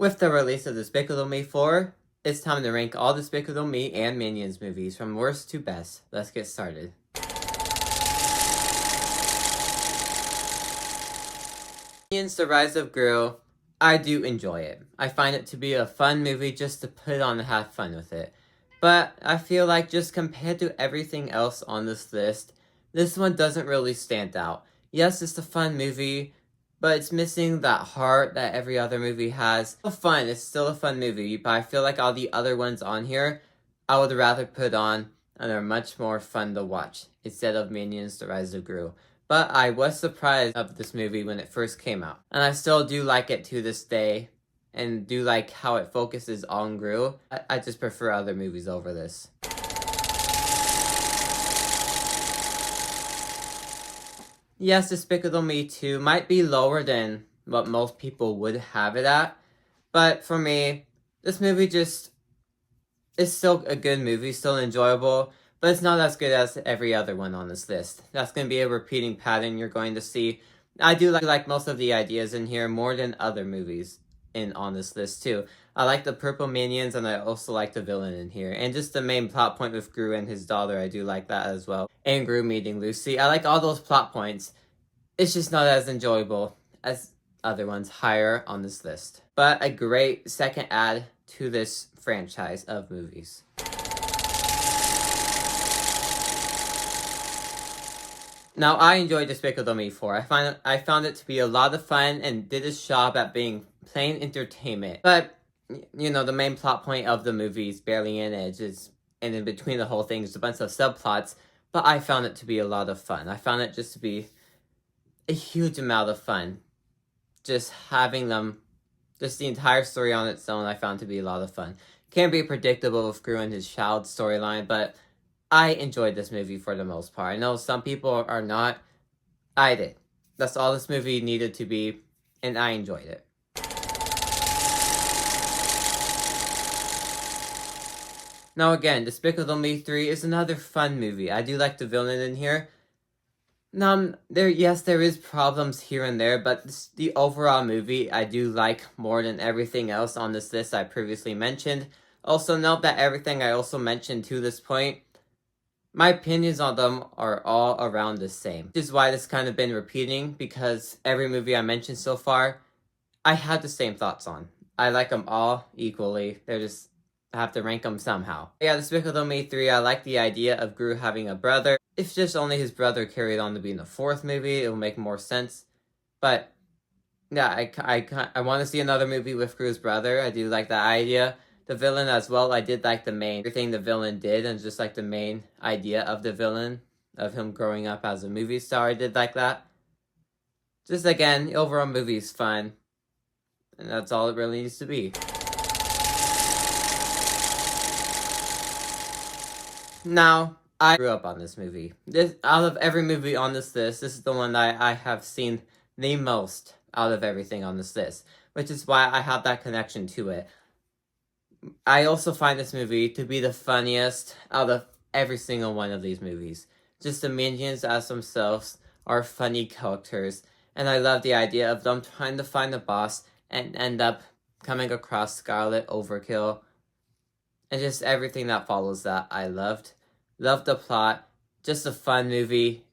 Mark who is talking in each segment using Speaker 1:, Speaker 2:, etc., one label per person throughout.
Speaker 1: With the release of Despicable Me 4, it's time to rank all Despicable Me and Minions movies from worst to best. Let's get started. Minions The Rise of Gru, I do enjoy it. I find it to be a fun movie just to put on and have fun with it. But I feel like just compared to everything else on this list, this one doesn't really stand out. Yes, it's a fun movie, but it's missing that heart that every other movie has. It's still a fun movie, but I feel like all the other ones on here, I would rather put on and are much more fun to watch instead of Minions The Rise of Gru. But I was surprised of this movie when it first came out. And I still do like it to this day, and do like how it focuses on Gru. I just prefer other movies over this. Yes, Despicable Me 2 might be lower than what most people would have it at, but for me, this movie just is still a good movie, still enjoyable, but it's not as good as every other one on this list. That's going to be a repeating pattern you're going to see. I do like most of the ideas in here more than other movies on this list too. I like the purple minions, and I also like the villain in here. And just the main plot point with Gru and his daughter, I do like that as well. And Gru meeting Lucy. I like all those plot points. It's just not as enjoyable as other ones higher on this list. But a great second add to this franchise of movies. Now, I enjoyed Despicable Me 4. I found it to be a lot of fun and did its job at being plain entertainment. But, you know, the main plot point of the movie is barely in it. And in between the whole thing, there's a bunch of subplots. But I found it to be a lot of fun. I found it just to be a huge amount of fun. Just having them, just the entire story on its own, I found to be a lot of fun. Can be predictable with Gru and his child storyline, but I enjoyed this movie for the most part. I know some people are not. I did. That's all this movie needed to be, and I enjoyed it. Now again, Despicable Me 3 is another fun movie. I do like the villain in here. There is problems here and there, but the overall movie I do like more than everything else on this list I previously mentioned. Also note that everything I also mentioned to this point, my opinions on them are all around the same. Which is why this kind of been repeating, because every movie I mentioned so far, I have the same thoughts on. I like them all equally. I have to rank them somehow. Yeah, Despicable Me 3, I like the idea of Gru having a brother. If just only his brother carried on to be in the fourth movie, it will make more sense. But yeah, I want to see another movie with Gru's brother. I do like that idea. The villain as well, I did like everything the villain did, and just like the main idea of the villain, of him growing up as a movie star, I did like that. Just again, the overall movie is fun, and that's all it really needs to be. Now, I grew up on this movie. Out of every movie on this list, this is the one that I have seen the most out of everything on this list, which is why I have that connection to it. I also find this movie to be the funniest out of every single one of these movies. Just the minions as themselves are funny characters, and I love the idea of them trying to find the boss and end up coming across Scarlet Overkill, and just everything that follows that I loved. Loved the plot. Just a fun movie.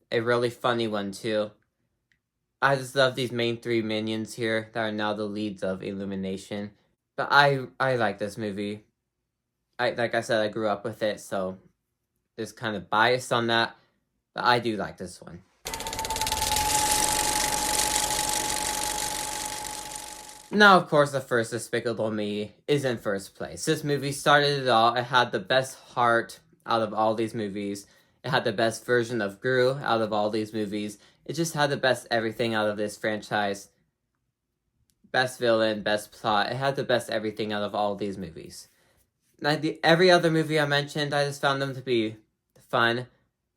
Speaker 1: A really funny one too. I just love these main three minions here that are now the leads of Illumination. But I like this movie. Like I said, I grew up with it, so there's kind of bias on that. But I do like this one. Now, of course, the first Despicable Me is in first place. This movie started it all. It had the best heart out of all these movies. It had the best version of Gru out of all these movies. It just had the best everything out of this franchise. Best villain, best plot. It had the best everything out of all these movies. Every other movie I mentioned, I just found them to be fun.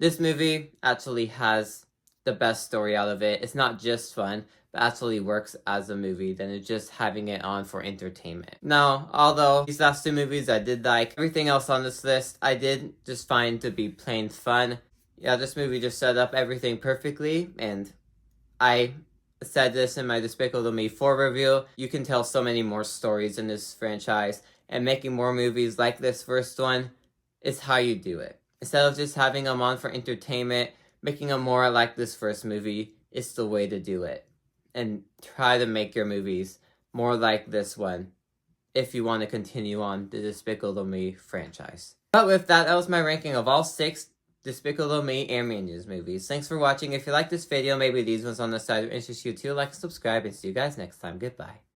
Speaker 1: This movie actually has the best story out of it. It's not just fun, but actually works as a movie than it's just having it on for entertainment. Now, although these last two movies I did like, everything else on this list I did just find to be plain fun. Yeah, this movie just set up everything perfectly, and I said this in my Despicable Me 4 review, you can tell so many more stories in this franchise, and making more movies like this first one is how you do it. Instead of just having them on for entertainment, making them more like this first movie is the way to do it. And try to make your movies more like this one if you want to continue on the Despicable Me franchise. But with that, that was my ranking of all 6 Despicable Me and Minions movies. Thanks for watching. If you like this video, maybe these ones on the side will interest you too. Like and subscribe, and see you guys next time. Goodbye.